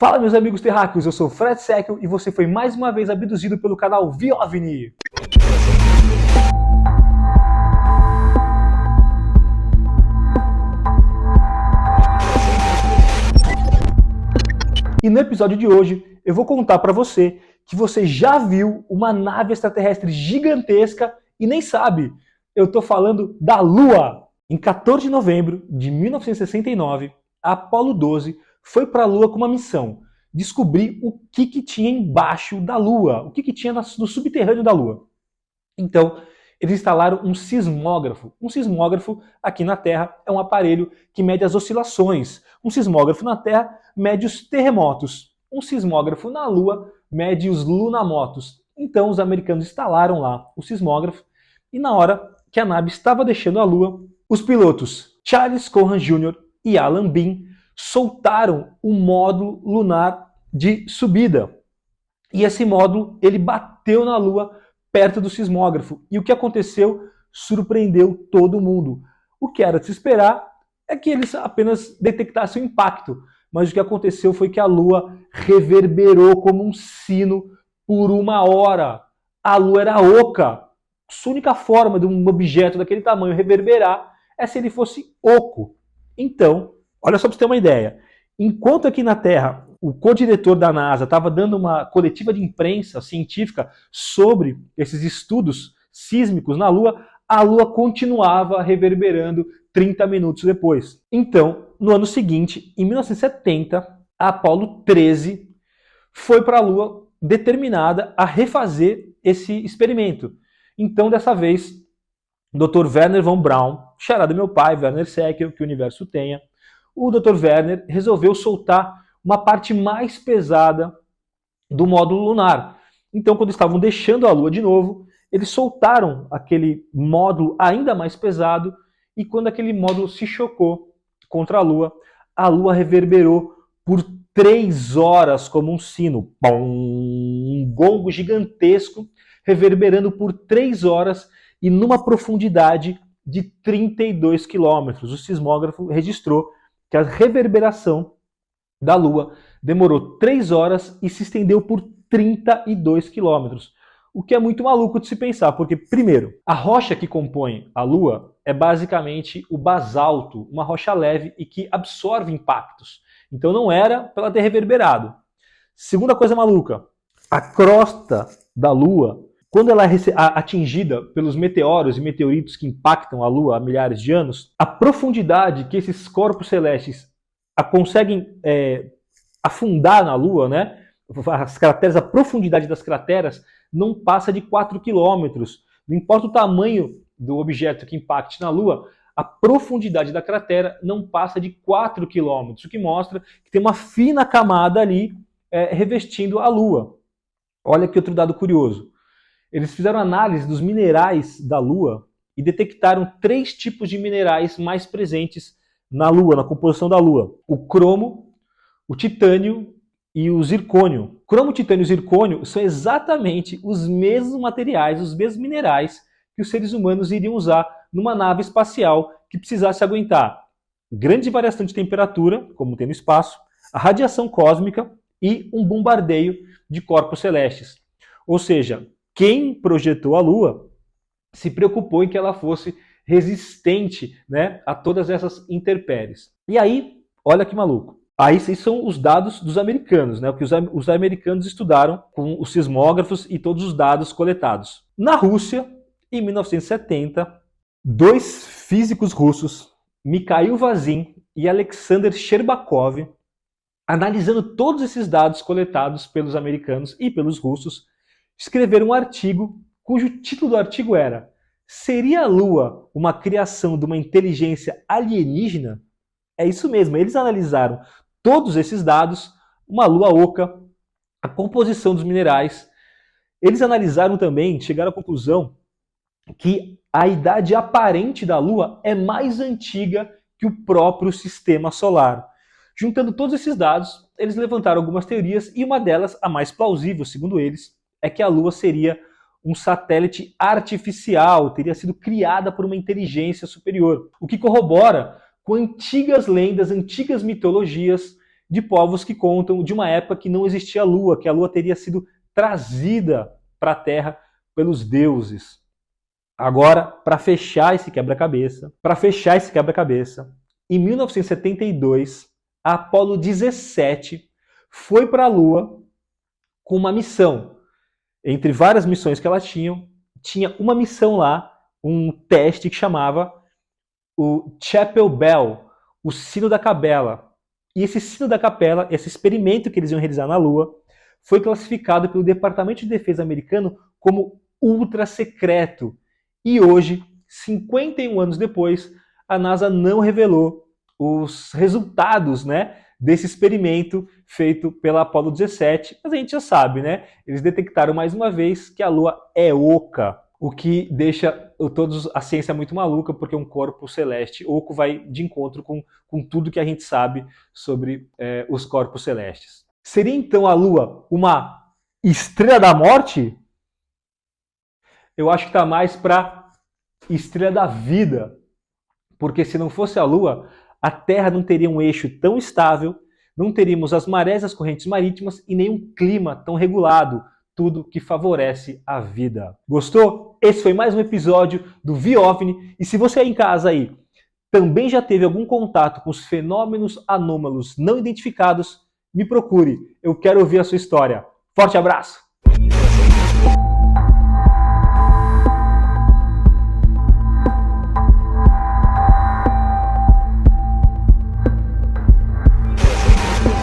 Fala, meus amigos terráqueos, eu sou Fred Seckel e você foi mais uma vez abduzido pelo canal VOVNI. E no episódio de hoje eu vou contar para você que você já viu uma nave extraterrestre gigantesca e nem sabe. Eu tô falando da Lua. Em 14 de novembro de 1969, a Apollo 12 foi para a Lua com uma missão: descobrir o que tinha embaixo da Lua, o que tinha no subterrâneo da Lua. Então, eles instalaram um sismógrafo. Um sismógrafo aqui na Terra é um aparelho que mede as oscilações. Um sismógrafo na Terra mede os terremotos. Um sismógrafo na Lua mede os lunamotos. Então, os americanos instalaram lá o sismógrafo e na hora que a nave estava deixando a Lua, os pilotos Charles Cohan Jr. e Alan Bean soltaram o módulo lunar de subida. E esse módulo ele bateu na Lua perto do sismógrafo. E o que aconteceu surpreendeu todo mundo. O que era de se esperar é que eles apenas detectassem o impacto. Mas o que aconteceu foi que a Lua reverberou como um sino por 1 hora. A Lua era oca. A única forma de um objeto daquele tamanho reverberar é se ele fosse oco. Então, olha só para você ter uma ideia. Enquanto aqui na Terra o co-diretor da NASA estava dando uma coletiva de imprensa científica sobre esses estudos sísmicos na Lua, a Lua continuava reverberando 30 minutos depois. Então, no ano seguinte, em 1970, a Apollo 13 foi para a Lua determinada a refazer esse experimento. Então, dessa vez, o Dr. Wernher von Braun, xará do meu pai, Werner Seckel, que o universo tenha, o Dr. Werner resolveu soltar uma parte mais pesada do módulo lunar. Então, quando estavam deixando a Lua de novo, eles soltaram aquele módulo ainda mais pesado e quando aquele módulo se chocou contra a Lua reverberou por 3 horas como um sino. Um gongo gigantesco reverberando por 3 horas e numa profundidade de 32 quilômetros. O sismógrafo registrou que a reverberação da Lua demorou 3 horas e se estendeu por 32 quilômetros. O que é muito maluco de se pensar, porque, primeiro, a rocha que compõe a Lua é basicamente o basalto, uma rocha leve e que absorve impactos. Então não era para ela ter reverberado. Segunda coisa maluca, a crosta da Lua, quando ela é atingida pelos meteoros e meteoritos que impactam a Lua há milhares de anos, a profundidade que esses corpos celestes conseguem afundar na Lua, né? As crateras, a profundidade das crateras não passa de 4 quilômetros. Não importa o tamanho do objeto que impacte na Lua, a profundidade da cratera não passa de 4 quilômetros, o que mostra que tem uma fina camada ali revestindo a Lua. Olha que outro dado curioso. Eles fizeram análise dos minerais da Lua e detectaram 3 tipos de minerais mais presentes na Lua, na composição da Lua: o cromo, o titânio e o zircônio. Cromo, titânio e zircônio são exatamente os mesmos materiais, os mesmos minerais que os seres humanos iriam usar numa nave espacial que precisasse aguentar grande variação de temperatura, como tem no espaço, a radiação cósmica e um bombardeio de corpos celestes. Ou seja, quem projetou a Lua se preocupou em que ela fosse resistente, né, a todas essas intempéries. E aí, olha que maluco. Aí esses são os dados dos americanos, né, o que os americanos estudaram com os sismógrafos e todos os dados coletados. Na Rússia, em 1970, 2 físicos russos, Mikhail Vazin e Alexander Sherbakov, analisando todos esses dados coletados pelos americanos e pelos russos, escreveram um artigo cujo título do artigo era: seria a Lua uma criação de uma inteligência alienígena? É isso mesmo, eles analisaram todos esses dados, uma Lua oca, a composição dos minerais. Eles analisaram também, chegaram à conclusão que a idade aparente da Lua é mais antiga que o próprio sistema solar. Juntando todos esses dados, eles levantaram algumas teorias e uma delas, a mais plausível, segundo eles, é que a Lua seria um satélite artificial, teria sido criada por uma inteligência superior, o que corrobora com antigas lendas, antigas mitologias de povos que contam de uma época que não existia Lua, que a Lua teria sido trazida para a Terra pelos deuses. Agora, para fechar esse quebra-cabeça, em 1972, a Apollo 17 foi para a Lua com uma missão. Entre várias missões que elas tinha uma missão lá, um teste que chamava o Chapel Bell, o sino da capela. E esse sino da capela, esse experimento que eles iam realizar na Lua, foi classificado pelo Departamento de Defesa americano como ultra secreto. E hoje, 51 anos depois, a NASA não revelou os resultados, né, desse experimento feito pela Apollo 17. Mas a gente já sabe, né? Eles detectaram mais uma vez que a Lua é oca, o que deixa a ciência muito maluca, porque um corpo celeste oco vai de encontro com tudo que a gente sabe sobre os corpos celestes. Seria então a Lua uma estrela da morte? Eu acho que está mais para estrela da vida, porque se não fosse a Lua, a Terra não teria um eixo tão estável, não teríamos as marés, as correntes marítimas e nenhum clima tão regulado, tudo que favorece a vida. Gostou? Esse foi mais um episódio do VOVNI, e se você aí em casa aí também já teve algum contato com os fenômenos anômalos não identificados, me procure, eu quero ouvir a sua história. Forte abraço!